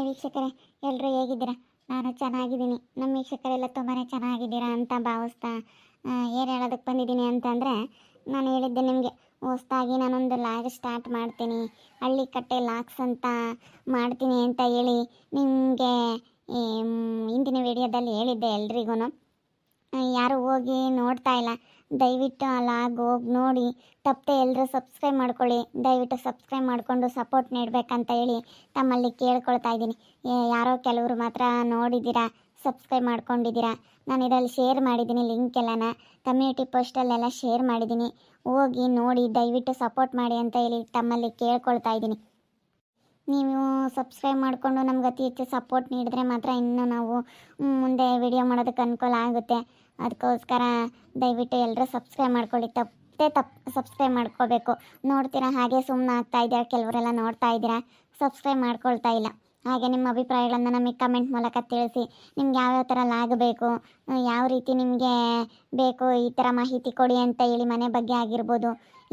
ವೀಕ್ಷಕರೇ, ಎಲ್ಲರೂ ಹೇಗಿದ್ದೀರಾ? ನಾನು ಚೆನ್ನಾಗಿದ್ದೀನಿ. ನಮ್ಮ ವೀಕ್ಷಕರೆಲ್ಲ ತುಂಬಾ ಚೆನ್ನಾಗಿದ್ದೀರಾ ಅಂತ ಭಾವಿಸ್ತಾ ಏನು ಹೇಳೋದಕ್ಕೆ ಬಂದಿದ್ದೀನಿ ಅಂತಂದರೆ, ನಾನು ಹೇಳಿದ್ದೆ ನಿಮಗೆ ಹೊಸ್ದಾಗಿ ನಾನೊಂದು ಲಾಗ್ ಸ್ಟಾರ್ಟ್ ಮಾಡ್ತೀನಿ, ಹಳ್ಳಿ ಕಟ್ಟೆ ಲಾಗ್ಸ್ ಅಂತ ಮಾಡ್ತೀನಿ ಅಂತ ಹೇಳಿ ನಿಮಗೆ ಹಿಂದಿನ ವಿಡಿಯೋದಲ್ಲಿ ಹೇಳಿದ್ದೆ ಎಲ್ರಿಗೂ. ಯಾರು ಹೋಗಿ ನೋಡ್ತಾ ಇಲ್ಲ, ದಯವಿಟ್ಟು ಆ ಲಾಗ್ ಹೋಗಿ ನೋಡಿ. ತಪ್ಪದೆ ಎಲ್ಲರೂ ಸಬ್ಸ್ಕ್ರೈಬ್ ಮಾಡ್ಕೊಳ್ಳಿ, ದಯವಿಟ್ಟು ಸಬ್ಸ್ಕ್ರೈಬ್ ಮಾಡಿಕೊಂಡು ಸಪೋರ್ಟ್ ನೀಡಬೇಕಂತ ಹೇಳಿ ತಮ್ಮಲ್ಲಿ ಕೇಳ್ಕೊಳ್ತಾ ಇದ್ದೀನಿ. ಯಾರೋ ಕೆಲವರು ಮಾತ್ರ ನೋಡಿದ್ದೀರಾ, ಸಬ್ಸ್ಕ್ರೈಬ್ ಮಾಡ್ಕೊಂಡಿದ್ದೀರಾ. ನಾನು ಇದರಲ್ಲಿ ಶೇರ್ ಮಾಡಿದ್ದೀನಿ, ಲಿಂಕ್ ಎಲ್ಲನ ಕಮ್ಯುನಿಟಿ ಪೋಸ್ಟಲ್ಲೆಲ್ಲ ಶೇರ್ ಮಾಡಿದ್ದೀನಿ. ಹೋಗಿ ನೋಡಿ, ದಯವಿಟ್ಟು ಸಪೋರ್ಟ್ ಮಾಡಿ ಅಂತ ಹೇಳಿ ತಮ್ಮಲ್ಲಿ ಕೇಳ್ಕೊಳ್ತಾ ಇದ್ದೀನಿ. ನೀವು ಸಬ್ಸ್ಕ್ರೈಬ್ ಮಾಡಿಕೊಂಡು ನಮ್ಗೆ ಅತಿ ಹೆಚ್ಚು ಸಪೋರ್ಟ್ ನೀಡಿದ್ರೆ ಮಾತ್ರ ಇನ್ನೂ ನಾವು ಮುಂದೆ ವಿಡಿಯೋ ಮಾಡೋದಕ್ಕೆ ಅನುಕೂಲ ಆಗುತ್ತೆ. ಅದಕ್ಕೋಸ್ಕರ ದಯವಿಟ್ಟು ಎಲ್ಲರೂ ಸಬ್ಸ್ಕ್ರೈಬ್ ಮಾಡ್ಕೊಳ್ಳಿ. ಸಬ್ಸ್ಕ್ರೈಬ್ ಮಾಡ್ಕೋಬೇಕು. ನೋಡ್ತೀರಾ, ಹಾಗೆ ಸುಮ್ಮನೆ ಆಗ್ತಾ ಇದ್ದೀರಾ, ಕೆಲವರೆಲ್ಲ ನೋಡ್ತಾ ಇದ್ದೀರಾ, ಸಬ್ಸ್ಕ್ರೈಬ್ ಮಾಡ್ಕೊಳ್ತಾ ಇಲ್ಲ. ಹಾಗೆ ನಿಮ್ಮ ಅಭಿಪ್ರಾಯಗಳನ್ನು ನಮಗೆ ಕಮೆಂಟ್ ಮೂಲಕ ತಿಳಿಸಿ. ನಿಮ್ಗೆ ಯಾವ್ಯಾವ ಥರ ಲಾಗ್ ಬೇಕು, ಯಾವ ರೀತಿ ನಿಮಗೆ ಬೇಕು, ಈ ಥರ ಮಾಹಿತಿ ಕೊಡಿ ಅಂತ ಹೇಳಿ ಮನೆ ಬಗ್ಗೆ ಆಗಿರ್ಬೋದು,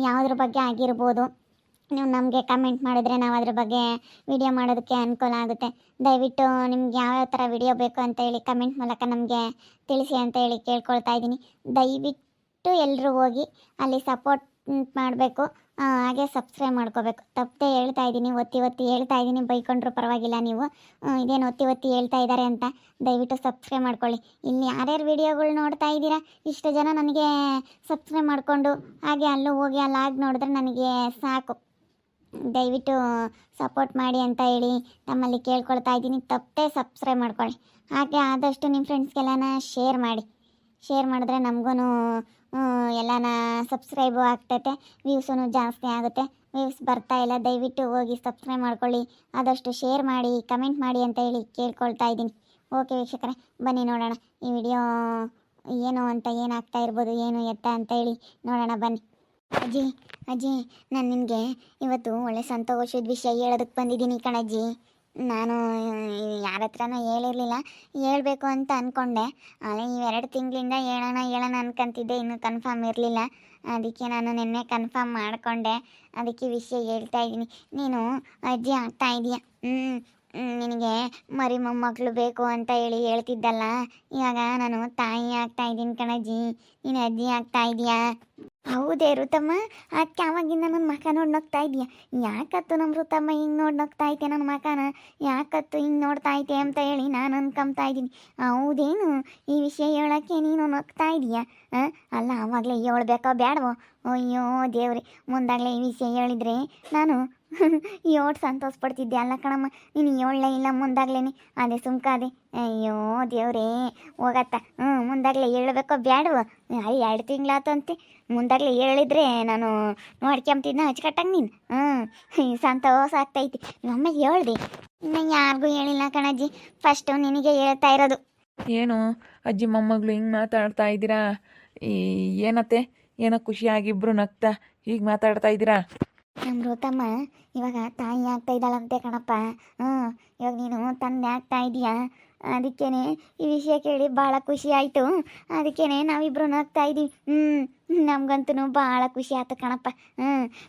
ಯಾವುದ್ರ ಬಗ್ಗೆ ಆಗಿರ್ಬೋದು, ನೀವು ನಮಗೆ ಕಮೆಂಟ್ ಮಾಡಿದ್ರೆ ನಾವು ಅದ್ರ ಬಗ್ಗೆ ವಿಡಿಯೋ ಮಾಡೋದಕ್ಕೆ ಅನುಕೂಲ ಆಗುತ್ತೆ. ದಯವಿಟ್ಟು ನಿಮ್ಗೆ ಯಾವ್ಯಾವ ಥರ ವಿಡಿಯೋ ಬೇಕು ಅಂತ ಹೇಳಿ ಕಮೆಂಟ್ ಮೂಲಕ ನಮಗೆ ತಿಳಿಸಿ ಅಂತ ಹೇಳಿ ಕೇಳ್ಕೊಳ್ತಾ ಇದ್ದೀನಿ. ದಯವಿಟ್ಟು ಎಲ್ಲರೂ ಹೋಗಿ ಅಲ್ಲಿ ಸಪೋರ್ಟ್ ಮಾಡಬೇಕು, ಹಾಗೆ ಸಬ್ಸ್ಕ್ರೈಬ್ ಮಾಡ್ಕೋಬೇಕು. ತಪ್ಪದೆ ಹೇಳ್ತಾ ಇದ್ದೀನಿ, ಒತ್ತಿ ಹೇಳ್ತಾ ಇದ್ದೀನಿ, ಬೈಕೊಂಡ್ರೂ ಪರವಾಗಿಲ್ಲ. ನೀವು ಇದೇನು ಒತ್ತಿ ಹೇಳ್ತಾ ಇದ್ದಾರೆ ಅಂತ ದಯವಿಟ್ಟು ಸಬ್ಸ್ಕ್ರೈಬ್ ಮಾಡ್ಕೊಳ್ಳಿ. ಇಲ್ಲಿ ಯಾರ್ಯಾರು ವಿಡಿಯೋಗಳು ನೋಡ್ತಾ ಇದ್ದೀರಾ, ಇಷ್ಟು ಜನ ನನಗೆ ಸಬ್ಸ್ಕ್ರೈಬ್ ಮಾಡಿಕೊಂಡು ಹಾಗೆ ಅಲ್ಲೂ ಹೋಗಿ ಆ ಲಾಗ್ ನೋಡಿದ್ರೆ ನನಗೆ ಸಾಕು. ದಯವಿಟ್ಟು ಸಪೋರ್ಟ್ ಮಾಡಿ ಅಂತ ಹೇಳಿ ನಮ್ಮಲ್ಲಿ ಕೇಳ್ಕೊಳ್ತಾ ಇದ್ದೀನಿ. ತಪ್ಪದೆ ಸಬ್ಸ್ಕ್ರೈಬ್ ಮಾಡ್ಕೊಳ್ಳಿ. ಹಾಗೆ ಆದಷ್ಟು ನಿಮ್ಮ ಫ್ರೆಂಡ್ಸ್ಗೆಲ್ಲನ ಶೇರ್ ಮಾಡಿದ್ರೆ ನಮಗೂ ಎಲ್ಲನ ಸಬ್ಸ್ಕ್ರೈಬು ಆಗ್ತೈತೆ, ವ್ಯೂಸೂ ಜಾಸ್ತಿ ಆಗುತ್ತೆ. ವ್ಯೂಸ್ ಬರ್ತಾ ಇಲ್ಲ, ದಯವಿಟ್ಟು ಹೋಗಿ ಸಬ್ಸ್ಕ್ರೈಬ್ ಮಾಡ್ಕೊಳ್ಳಿ. ಆದಷ್ಟು ಶೇರ್ ಮಾಡಿ, ಕಮೆಂಟ್ ಮಾಡಿ ಅಂತ ಹೇಳಿ ಕೇಳ್ಕೊಳ್ತಾ ಇದ್ದೀನಿ. ಓಕೆ ವೀಕ್ಷಕರೇ, ಬನ್ನಿ ನೋಡೋಣ ಈ ವಿಡಿಯೋ ಏನು ಅಂತ, ಏನಾಗ್ತಾ ಇರ್ಬೋದು, ಏನು ಎತ್ತ ಅಂತ ಹೇಳಿ ನೋಡೋಣ ಬನ್ನಿ. ಅಜ್ಜಿ, ನಾನು ನಿನಗೆ ಇವತ್ತು ಒಳ್ಳೆ ಸಂತೋಷದ ವಿಷಯ ಹೇಳೋದಕ್ಕೆ ಬಂದಿದ್ದೀನಿ ಕಣಜ್ಜಿ. ನಾನು ಯಾರ ಹತ್ರನೂ ಹೇಳಿರಲಿಲ್ಲ, ಹೇಳಬೇಕು ಅಂತ ಅಂದ್ಕೊಂಡೆ. ಆದರೆ ಇವೆರಡು ತಿಂಗಳಿಂದ ಹೇಳೋಣ ಅನ್ಕೊಂತಿದ್ದೆ, ಇನ್ನೂ ಕನ್ಫರ್ಮ್ ಇರಲಿಲ್ಲ. ಅದಕ್ಕೆ ನಾನು ನಿನ್ನೆ ಕನ್ಫರ್ಮ್ ಮಾಡಿಕೊಂಡೆ, ಅದಕ್ಕೆ ವಿಷಯ ಹೇಳ್ತಾ ಇದ್ದೀನಿ. ನೀನು ಅಜ್ಜಿ ಆಗ್ತಾ ಇದೀಯ. ನಿನಗೆ ಮರಿ ಮೊಮ್ಮಕ್ಕಳು ಬೇಕು ಅಂತ ಹೇಳಿ ಹೇಳ್ತಿದ್ದಲ್ಲ, ಇವಾಗ ನಾನು ತಾಯಿ ಆಗ್ತಾ ಇದ್ದೀನಿ ಕಣಜ್ಜಿ, ನೀನು ಅಜ್ಜಿ ಆಗ್ತಾ ಇದೀಯಾ. ಹೌದೇ ಋತಮ್ಮ? ಅದಕ್ಕೆ ಆವಾಗಿಂದ ನನ್ನ ಮಕ ನೋಡಿ ನಗ್ತಾ ಇದೆಯಾ? ಯಾಕತ್ತು ನಮ್ಮ ಋತಮ್ಮ ಹಿಂಗೆ ನೋಡಿ ನಗ್ತಾ ಐತೆ, ನನ್ನ ಮಕನ ಯಾಕತ್ತು ಹಿಂಗೆ ನೋಡ್ತಾ ಐತೆ ಅಂತ ಹೇಳಿ ನಾನು ಅನ್ಕೊಂತಾ ಇದ್ದೀನಿ. ಹೌದೇನು? ಈ ವಿಷಯ ಹೇಳೋಕ್ಕೆ ನೀನು ನಗ್ತಾ ಇದೀಯಾ? ಅಲ್ಲ, ಆವಾಗಲೇ ಹೇಳ್ಬೇಕೋ ಬೇಡವೋ? ಅಯ್ಯೋ ದೇವ್ರಿ, ಮುಂದಾಗಲೇ ಈ ವಿಷಯ ಹೇಳಿದರೆ ನಾನು ಸಂತೋಷ ಪಡ್ತಿದ್ದೆ ಅಲ್ಲ ಕಣಮ್ಮ. ನೀನು ಹೇಳಲೇ ಇಲ್ಲ ಮುಂದಾಗ್ಲೇ, ಅದೇ ಸುಮ್ಕಾದೆ. ಅಯ್ಯೋ ದೇವ್ರೇ, ಹೋಗತ್ತ. ಮುಂದಾಗಲೇ ಹೇಳ್ಬೇಕೋ ಬೇಡವೋ? 2 ತಿಂಗಳಾತಂತೆ, ಮುಂದಾಗಲೇ ಹೇಳಿದ್ರೆ ನಾನು ನೋಡ್ಕೊಂತಿದ್ನ ಹಚ್ಕಟ್ಟಂಗೆ ನೀನು. ಸಂತೋಷ ಆಗ್ತೈತಿ. ಒಮ್ಮೆ ಹೇಳ್ದೆ, ಇನ್ನು ಯಾರಿಗೂ ಹೇಳಿಲ್ಲ ಕಣಜ್ಜಿ, ಫಸ್ಟು ನಿನಗೆ ಹೇಳ್ತಾ ಇರೋದು. ಏನು ಅಜ್ಜಿ ಮೊಮ್ಮಗಳು ಹಿಂಗೆ ಮಾತಾಡ್ತಾ ಇದ್ದೀರಾ? ಏನತ್ತೆ, ಏನೋ ಖುಷಿಯಾಗಿಬ್ರು ನಗ್ತಾ ಹೀಗೆ ಮಾತಾಡ್ತಾ ಇದ್ದೀರಾ? ನಮ್ಮ ಋತಮ್ಮ ಇವಾಗ ತಾಯಿ ಆಗ್ತಾ ಇದ್ದಾಳಂತೆ ಕಣಪ್ಪ. ಇವಾಗ ನೀನು ತಂದೆ ಆಗ್ತಾ ಇದೀಯಾ. ಅದಕ್ಕೇನೆ ಈ ವಿಷಯ ಕೇಳಿ ಭಾಳ ಖುಷಿ ಆಯಿತು. ಅದಕ್ಕೇನೆ ನಾವಿಬ್ರು ನಗ್ತಾ ಇದ್ದೀವಿ. ನಮ್ಗಂತೂ ಭಾಳ ಖುಷಿ ಆಯ್ತು ಕಣಪ್ಪ.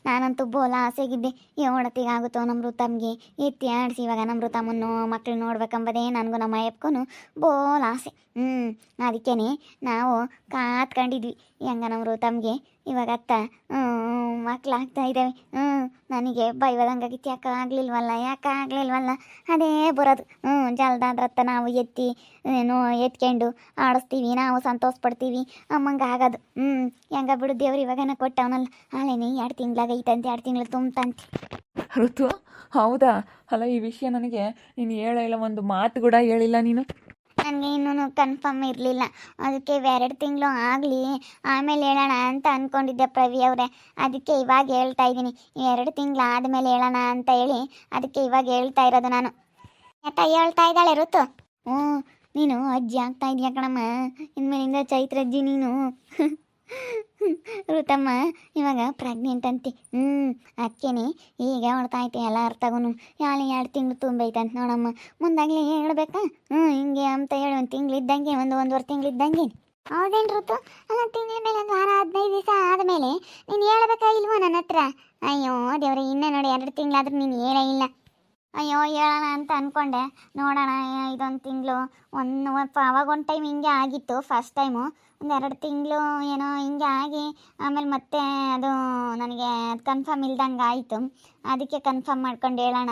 ನಾನಂತೂ ಬೋಲ ಆಸೆಗಿದ್ದೆ, ಆಗುತ್ತೋ ನಮ್ಮ ಋತಮ್ಗೆ ಎತ್ತಿ ಆಡಿಸಿ ಇವಾಗ ನಮ್ಮ ಋತಮ್ಮನ್ನು ಮಕ್ಳು ನೋಡ್ಬೇಕಂಬದೇ ನನಗೂ ನಮ್ಮ ಅಯ್ಯಪ್ಪಗೂ ಬೋಲ ಆಸೆ. ಅದಕ್ಕೇನೆ ನಾವು ಕಾತ್ಕೊಂಡಿದ್ವಿ, ಹೆಂಗ ನಮ್ಮ ಋತಮ್ಗೆ ಇವಾಗ ಮಕ್ಕಳಾಗ್ತಾ ಇದ್ದಾವೆ. ನನಗೆ ಬೈವದಂಗಾಗಿತ್ತು, ಯಾಕೆ ಆಗಲಿಲ್ವಲ್ಲ ಅದೇ ಬರೋದು. ಜಲ್ದಾದ್ರತ್ತ ನಾವು ಎತ್ಕೊಂಡು ಆಡಿಸ್ತೀವಿ, ನಾವು ಸಂತೋಷ ಪಡ್ತೀವಿ, ಅಮ್ಮಂಗೆ ಆಗೋದು. ಹೆಂಗ ಬಿಡು, ದೇವ್ರು ಇವಾಗನ ಕೊಟ್ಟವನಲ್ಲ, ಆಲೇನೆ 2 ತಿಂಗಳಾಗೈತಂತೆ, 2 ತಿಂಗಳು ತುಂಬಂತೆ. ಋತು, ಹೌದಾ? ಅಲ್ಲ, ಈ ವಿಷಯ ನನಗೆ ನೀನು ಹೇಳಿಲ್ಲ, ಒಂದು ಮಾತು ಕೂಡ ಹೇಳಿಲ್ಲ ನೀನು. ನನಗೆ ಇನ್ನೂ ಕನ್ಫರ್ಮ್ ಇರಲಿಲ್ಲ, ಅದಕ್ಕೆ 2 ತಿಂಗಳು ಆಗಲಿ ಆಮೇಲೆ ಹೇಳೋಣ ಅಂತ ಅಂದ್ಕೊಂಡಿದ್ದೆ ಪ್ರವಿ ಅವರೇ. ಅದಕ್ಕೆ ಇವಾಗ ಹೇಳ್ತಾ ಇದ್ದೀನಿ, 2 ತಿಂಗಳು ಆದಮೇಲೆ ಹೇಳೋಣ ಅಂತ ಹೇಳಿ ಅದಕ್ಕೆ ಇವಾಗ ಹೇಳ್ತಾ ಇರೋದು ನಾನು. ಯಾಕ ಹೇಳ್ತಾ ಇದ್ದಾಳೆ ಋತು? ನೀನು ಅಜ್ಜಿ ಆಗ್ತಾ ಇದೆಯಾ ಕಣಮ್ಮ, ಇನ್ಮೇಲಿಂದ ಚೈತ್ರ ಅಜ್ಜಿ ನೀನು. ಋತಮ್ಮ ಇವಾಗ ಪ್ರೆಗ್ನೆಂಟ್ ಅಂತೆ. ಅದಕ್ಕೇನೆ ಈಗ ಹೊಡ್ತಾ ಐತೆ ಎಲ್ಲ ಅರ್ಥಗೂ. 2 ತಿಂಗಳು ತುಂಬೈತಂತ ನೋಡಮ್ಮ. ಮುಂದಾಗಲೇ ಹೇಳ್ಬೇಕಾ? ಹಿಂಗೆ ಅಂತ ಹೇಳಿ 1 ತಿಂಗಳಿದ್ದಂಗೆ, 1.5 ತಿಂಗಳಿದ್ದಂಗೆ. ಹೌದೇನು ಋತು? ಅಲ್ಲ, ತಿಂಗಳ ಮೇಲೆ 1 ವಾರ 15 ದಿವಸ ಆದಮೇಲೆ ನೀನು ಹೇಳ್ಬೇಕಾ ಇಲ್ವೋ ನನ್ನ ಹತ್ರ? ಅಯ್ಯೋ ದೇವ್ರೆ, ಇನ್ನೇ ನೋಡಿ 2 ತಿಂಗಳಾದ್ರೂ ನೀನು ಹೇಳೇ ಇಲ್ಲ. ಅಯ್ಯೋ ಹೇಳೋಣ ಅಂತ ಅಂದ್ಕೊಂಡೆ. ನೋಡೋಣ ಇದೊಂದು ತಿಂಗಳು ಅವಾಗ ಒಂದು ಟೈಮ್ ಹಿಂಗೆ ಆಗಿತ್ತು ಫಸ್ಟ್ ಟೈಮು. ಒಂದು 2 ತಿಂಗಳು ಏನೋ ಹಿಂಗೆ ಆಗಿ ಆಮೇಲೆ ಮತ್ತೆ ಅದು ನನಗೆ ಕನ್ಫರ್ಮ್ ಇಲ್ದಂಗೆ ಆಯಿತು. ಅದಕ್ಕೆ ಕನ್ಫರ್ಮ್ ಮಾಡ್ಕೊಂಡು ಹೇಳೋಣ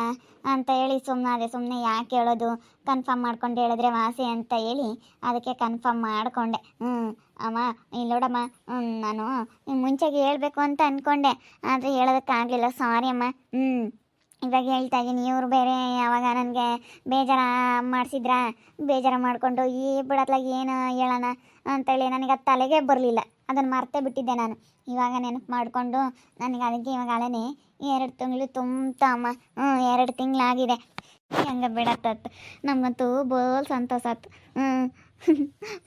ಅಂತ ಹೇಳಿ ಸುಮ್ಮನೆ ಯಾಕೆ ಹೇಳೋದು, ಕನ್ಫರ್ಮ್ ಮಾಡ್ಕೊಂಡು ಹೇಳಿದ್ರೆ ವಾಸಿ ಅಂತ ಹೇಳಿ ಅದಕ್ಕೆ ಕನ್ಫರ್ಮ್ ಮಾಡಿಕೊಂಡೆ. ಅಮ್ಮ ಇಲ್ಲಿ ನೋಡಮ್ಮ, ನಾನು ಮುಂಚೆಗೆ ಹೇಳಬೇಕು ಅಂತ ಅಂದ್ಕೊಂಡೆ, ಆದರೆ ಹೇಳೋದಕ್ಕಾಗಲಿಲ್ಲ, ಸಾರಿ ಅಮ್ಮ. ಇವಾಗ ಹೇಳ್ತಾ ಇದ್ದೀನಿ, ಇವರು ಬೇರೆ ಯಾವಾಗ ನನಗೆ ಬೇಜಾರ ಮಾಡಿಸಿದ್ರ, ಬೇಜಾರು ಮಾಡಿಕೊಂಡು ಈ ಬಿಡತ್ಲಾಗ ಏನು ಹೇಳೋಣ ಅಂತೇಳಿ ನನಗೆ ಅದು ತಲೆಗೆ ಬರಲಿಲ್ಲ, ಅದನ್ನು ಮರ್ತೇ ಬಿಟ್ಟಿದ್ದೆ ನಾನು. ಇವಾಗ ನೆನಪು ಮಾಡಿಕೊಂಡು ನನಗೆ ಅದಕ್ಕೆ ಇವಾಗ ಅಳನೆ 2 ತಿಂಗಳು ತುಂಬ ಅಮ್ಮ. 2 ತಿಂಗಳಾಗಿದೆ. ಹಂಗೆ ಬಿಡತ್ತತ್ತು ನಮಗಂತೂ ಬೋಲ್ ಸಂತೋಷ ಆಯ್ತು.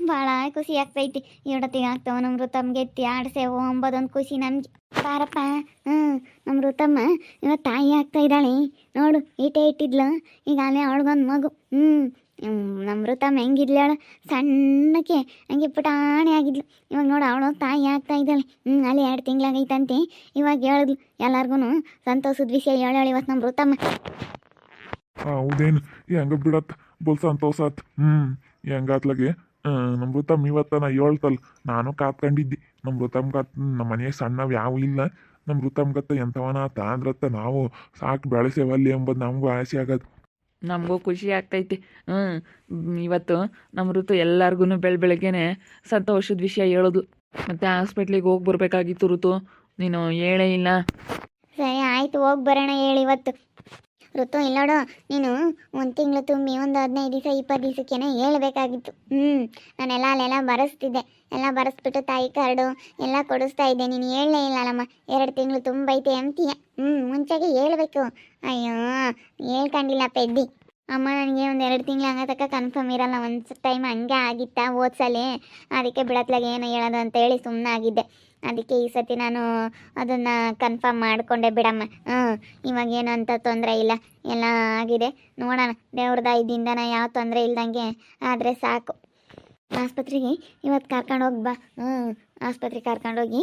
ಭಾಳ ಖುಷಿ ಆಗ್ತೈತಿ. ಇವತ್ತಿಗೆ ಆಗ್ತಾವ ನಮ್ಮ ಋತಮ್ಗೆ ಎತ್ತಿ ಆಡಿಸೇವು ಅಂಬೋದೊಂದು ಖುಷಿ ನಮಗೆ. ಬಾರಪ್ಪ, ನಮ್ಮ ಋತಮ್ಮ ಇವತ್ತು ತಾಯಿ ಆಗ್ತಾ ಇದ್ದಾಳೆ ನೋಡು. ಈಟೇ ಇಟ್ಟಿದ್ಲು, ಈಗ ಅಲ್ಲೇ ಅವಳಿಗೊಂದು ಮಗು. ನಮ್ಮ ಋತಮ್ಮ ಹೆಂಗಿದ್ಲು ಹೇಳು, ಸಣ್ಣಕ್ಕೆ ಹಂಗೆ ಪುಟಾಣಿ ಆಗಿದ್ಲು. ಇವಾಗ ನೋಡು ಅವಳು ತಾಯಿ ಆಗ್ತಾ ಇದ್ದಾಳೆ. ಅಲ್ಲಿ 2 ತಿಂಗಳಾಗೈತಂತೆ. ಇವಾಗ ಹೇಳಿದ್ಲು ಎಲ್ಲರಿಗೂ ಸಂತೋಷದ ವಿಷಯ ಹೇಳಿ ಇವತ್ತು ನಮ್ಮ ಋತಮ್ಮ. ಹೌದೇನು ಹೆಂಗ ಬಿಡತ್ತ ಬೋಲ್ ಸಂತೋಷ ಆತ್. ಹೆಂಗಾತ್ಲಗೆ ನಮ್ಮ ಋತಮ್ ಇವತ್ತನ ಹೇಳ್ತಲ್, ನಾನು ಕಾತ್ಕೊಂಡಿದ್ದಿ. ನಮ್ಮ ಋತಮ್ಗತ್ ನಮ್ಮ ಮನೆಗೆ ಸಣ್ಣವು ಯಾವ ಇಲ್ಲ. ನಮ್ಮ ಋತಮ್ಗತ್ತ ಎಂಥವನ ಆತ ಅಂದ್ರತ್ತ ನಾವು ಸಾಕು ಬೆಳೆಸೇವಲ್ಲಿ ಎಂಬುದು ನಮಗೂ ಆಸೆ ಆಗದು. ನಮಗೂ ಖುಷಿ ಆಗ್ತೈತಿ. ಇವತ್ತು ನಮ್ಮ ಋತು ಎಲ್ಲರಿಗೂ ಬೆಳಗ್ಗೆನೆ ಸಂತೋಷದ ವಿಷಯ ಹೇಳೋದು. ಮತ್ತು ಹಾಸ್ಪಿಟ್ಲಿಗೆ ಹೋಗಿ ಬರಬೇಕಾಗಿತ್ತು ಋತು, ನೀನು ಹೇಳೇ ಇಲ್ಲ. ಸರಿ ಆಯಿತು, ಹೋಗಿ ಬರೋಣ ಹೇಳಿ ಇವತ್ತು. ಋತು ಇಲ್ಲೋಡು, ನೀನು 1 ತಿಂಗಳು ತುಂಬಿ ಒಂದು 15 ದಿವಸ 20 ದಿವಸಕ್ಕೇನೆ ಹೇಳ್ಬೇಕಾಗಿತ್ತು. ನಾನೆಲ್ಲ ಅಲ್ಲೆಲ್ಲ ಬರೆಸ್ತಿದ್ದೆ, ಎಲ್ಲ ಬರೆಸ್ಬಿಟ್ಟು ತಾಯಿ ಕಾರ್ಡು ಎಲ್ಲ ಕೊಡಿಸ್ತಾ ಇದ್ದೆ. ನೀನು ಹೇಳಲೇ ಇಲ್ಲಲ್ಲಮ್ಮ. 2 ತಿಂಗಳು ತುಂಬೈತೆ ಅಂತೀಯ. ಮುಂಚೆಗೆ ಹೇಳ್ಬೇಕು. ಅಯ್ಯೋ ಹೇಳ್ಕೊಂಡಿಲ್ಲ ಪೆದ್ದಿ. ಅಮ್ಮ ನನಗೆ ಒಂದು 2 ತಿಂಗಳು ಹಂಗತಕ್ಕ ಕನ್ಫರ್ಮ್ ಇರಲ್ಲ. ಒಂದು ಟೈಮ್ ಹಂಗೆ ಆಗಿತ್ತಾ ಓದ್ಸಲಿ, ಅದಕ್ಕೆ ಬಿಡತ್ಲಾಗ ಏನು ಹೇಳೋದು ಅಂತ ಹೇಳಿ ಸುಮ್ಮನೆ ಆಗಿದ್ದೆ. ಅದಕ್ಕೆ ಈ ಸತಿ ನಾನು ಅದನ್ನು ಕನ್ಫರ್ಮ್ ಮಾಡಿಕೊಂಡೆ ಬಿಡಮ್ಮ. ಇವಾಗ ಏನು ಅಂತ ತೊಂದರೆ ಇಲ್ಲ, ಎಲ್ಲ ಆಗಿದೆ. ನೋಡೋಣ, ದೇವ್ರದ ಇದರಿಂದನ ಯಾವ ತೊಂದರೆ ಇಲ್ದಂಗೆ ಆದರೆ ಸಾಕು. ಆಸ್ಪತ್ರೆಗೆ ಇವತ್ತು ಕರ್ಕೊಂಡು ಹೋಗಿ ಬಾ. ಆಸ್ಪತ್ರೆಗೆ ಕರ್ಕೊಂಡೋಗಿ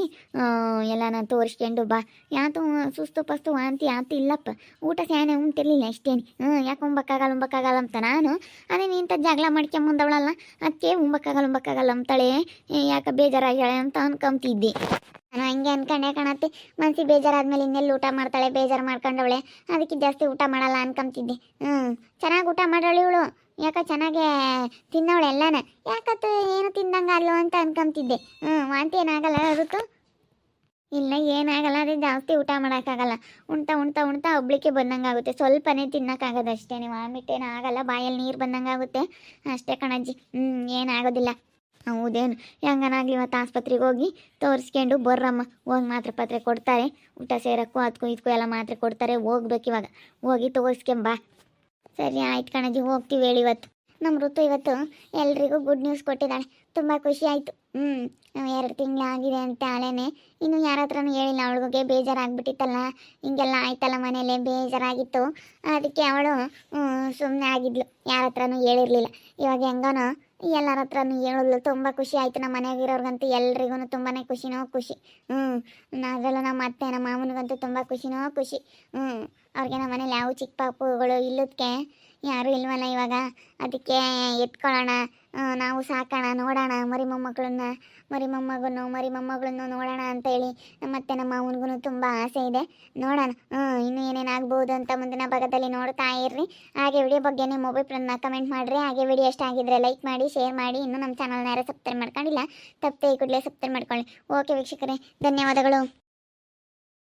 ಎಲ್ಲನ ತೋರಿಸ್ಕೊಂಡು ಬಾ. ಯಾತು ಸುಸ್ತು ಪಸ್ತು ವಾಂತಿ ಆತು ಇಲ್ಲಪ್ಪ. ಊಟ ಸ್ಯಾನೆ ಉಂಟಿರ್ಲಿಲ್ಲ ಅಷ್ಟೇನು. ಯಾಕೆ ಉಂಬಕ್ಕಾಗಲ್ಲ ಅಂತ ನಾನು ಅದೇ ನಿಂತ ಜಗಳ ಮಾಡ್ಕೊಂಬಂದವಳಲ್ಲ, ಅದಕ್ಕೆ ಉಂಬಕ್ಕಾಗಲ್ಲ ಅಂತಾಳೆ. ಯಾಕೆ ಬೇಜಾರಾಗ್ಯಾಳೆ ಅಂತ ಅನ್ಕೊಂತಿದ್ದೆ ನಾನು. ಹಂಗೆ ಅನ್ಕೊಂಡೆ ಕಾಣತ್ತೆ. ಮನ್ಸಿಗೆ ಬೇಜಾರಾದ್ಮೇಲೆ ಇನ್ನೆಲ್ಲಿ ಊಟ ಮಾಡ್ತಾಳೆ, ಬೇಜಾರು ಮಾಡ್ಕೊಂಡವಳೆ, ಅದಕ್ಕೆ ಜಾಸ್ತಿ ಊಟ ಮಾಡಲ್ಲ ಅನ್ಕೊಂತಿದ್ದೆ. ಚೆನ್ನಾಗಿ ಊಟ ಮಾಡೋಳು ಇವಳು, ಯಾಕೆ ಚೆನ್ನಾಗೇ ತಿನ್ನವಳೆ ಎಲ್ಲನ. ಯಾಕತ್ತು ಏನು ತಿಂದಂಗೆ ಅಲ್ಲೋ ಅಂತ ಅನ್ಕೊಂತಿದ್ದೆ. ವಾಂತಿ ಏನಾಗಲ್ಲ ಋತು? ಇಲ್ಲ ಏನಾಗಲ್ಲ, ಅದೇ ಜಾಸ್ತಿ ಊಟ ಮಾಡೋಕ್ಕಾಗಲ್ಲ. ಉಣ್ತಾ ಒಬ್ಳಿಕೆ ಬಂದಂಗೆ ಆಗುತ್ತೆ. ಸ್ವಲ್ಪನೇ ತಿನ್ನೋಕ್ಕಾಗೋದು ಅಷ್ಟೇ. ವಾಮಿಟ್ ಏನೂ ಆಗಲ್ಲ, ಬಾಯಲ್ಲಿ ನೀರು ಬಂದಂಗೆ ಆಗುತ್ತೆ ಅಷ್ಟೇ ಕಣಜ್ಜಿ. ಏನಾಗೋದಿಲ್ಲ. ಹೌದೇನು? ಹೆಂಗನಾಗ್ಲಿ ಇವತ್ತು ಆಸ್ಪತ್ರೆಗೆ ಹೋಗಿ ತೋರಿಸ್ಕೊಂಡು ಬರ್ರಮ್ಮ. ಹೋಗಿ ಮಾತ್ರೆ ಕೊಡ್ತಾರೆ, ಊಟ ಸೇರೋಕ್ಕೂ ಅದಕ್ಕೂ ಇದಕ್ಕೂ ಎಲ್ಲ ಮಾತ್ರೆ ಕೊಡ್ತಾರೆ. ಹೋಗ್ಬೇಕು ಇವಾಗ, ಹೋಗಿ ತೋರಿಸ್ಕೊಂಬಾ. ಸರಿ ಆಯ್ತು ಕಣಜ್ಜಿ, ಹೋಗ್ತೀವಿ ಹೇಳಿ ಇವತ್ತು. ನಮ್ಮ ಋತು ಇವತ್ತು ಎಲ್ರಿಗೂ ಗುಡ್ ನ್ಯೂಸ್ ಕೊಟ್ಟಿದ್ದಾಳೆ. ತುಂಬ ಖುಷಿ ಆಯಿತು. 2 ತಿಂಗಳಾಗಿದೆ ಅಂತ ಹಳೇನೆ. ಇನ್ನು ಯಾರ ಹತ್ರನೂ ಹೇಳಿಲ್ಲ. ಅವಳಿಗೆ ಬೇಜಾರಾಗ್ಬಿಟ್ಟಿತ್ತಲ್ಲ, ಹಿಂಗೆಲ್ಲ ಆಯ್ತಲ್ಲ ಮನೇಲೆ ಬೇಜಾರಾಗಿತ್ತು. ಅದಕ್ಕೆ ಅವಳು ಸುಮ್ಮನೆ ಆಗಿದ್ಲು, ಯಾರ ಹತ್ರನೂ ಹೇಳಿರಲಿಲ್ಲ. ಇವಾಗ ಹೆಂಗನೋ ಎಲ್ಲರ ಹತ್ರನೂ ಹೇಳಿದ್ಲು. ತುಂಬ ಖುಷಿ ಆಯಿತು. ನಮ್ಮ ಮನೆಯಾಗಿರೋರ್ಗಂತೂ ಎಲ್ರಿಗೂ ತುಂಬಾ ಖುಷಿ. ಅದರಲ್ಲೂ ನಮ್ಮ ಅತ್ತೆ ನಮ್ಮ ಮಾವನಿಗಂತೂ ತುಂಬ ಖುಷಿ. ಅವ್ರಿಗೆ ನಮ್ಮ ಮನೇಲಿ ಯಾವ ಚಿಕ್ಕ ಪಾಪುಗಳು ಇಲ್ಲದಕ್ಕೆ ಯಾರೂ ಇಲ್ವಲ್ಲ ಇವಾಗ. ಅದಕ್ಕೆ ಎತ್ಕೊಳ್ಳೋಣ, ನಾವು ಸಾಕೋಣ, ನೋಡೋಣ ಮರಿ ಮೊಮ್ಮಗಳನ್ನು ನೋಡೋಣ ಅಂತೇಳಿ ಮತ್ತೆ ನಮ್ಮ ಮಾವನಿಗೂ ತುಂಬ ಆಸೆ ಇದೆ. ನೋಡೋಣ ಇನ್ನೂ ಏನೇನಾಗ್ಬೋದು ಅಂತ ಮುಂದಿನ ಭಾಗದಲ್ಲಿ ನೋಡ್ತಾ ಇರ್ರಿ. ಹಾಗೆ ವಿಡಿಯೋ ಬಗ್ಗೆ ನಿಮ್ಮ ಅಭಿಪ್ರಾಯನ ಕಮೆಂಟ್ ಮಾಡಿರಿ. ಹಾಗೆ ವಿಡಿಯೋ ಇಷ್ಟ ಆಗಿದ್ರೆ ಲೈಕ್ ಮಾಡಿ, ಶೇರ್ ಮಾಡಿ. ಇನ್ನೂ ನಮ್ಮ ಚಾನಲ್ನ ಯಾರು ಸಬ್ಸ್ಕ್ರೈಬ್ ಮಾಡ್ಕೊಂಡಿಲ್ಲ, ತಪ್ಪದೆ ಈ ಕೂಡಲೇ ಸಬ್ಸ್ಕ್ರೈಬ್ ಮಾಡ್ಕೊಳ್ಳಿ. ಓಕೆ ವೀಕ್ಷಕರೇ, ಧನ್ಯವಾದಗಳು.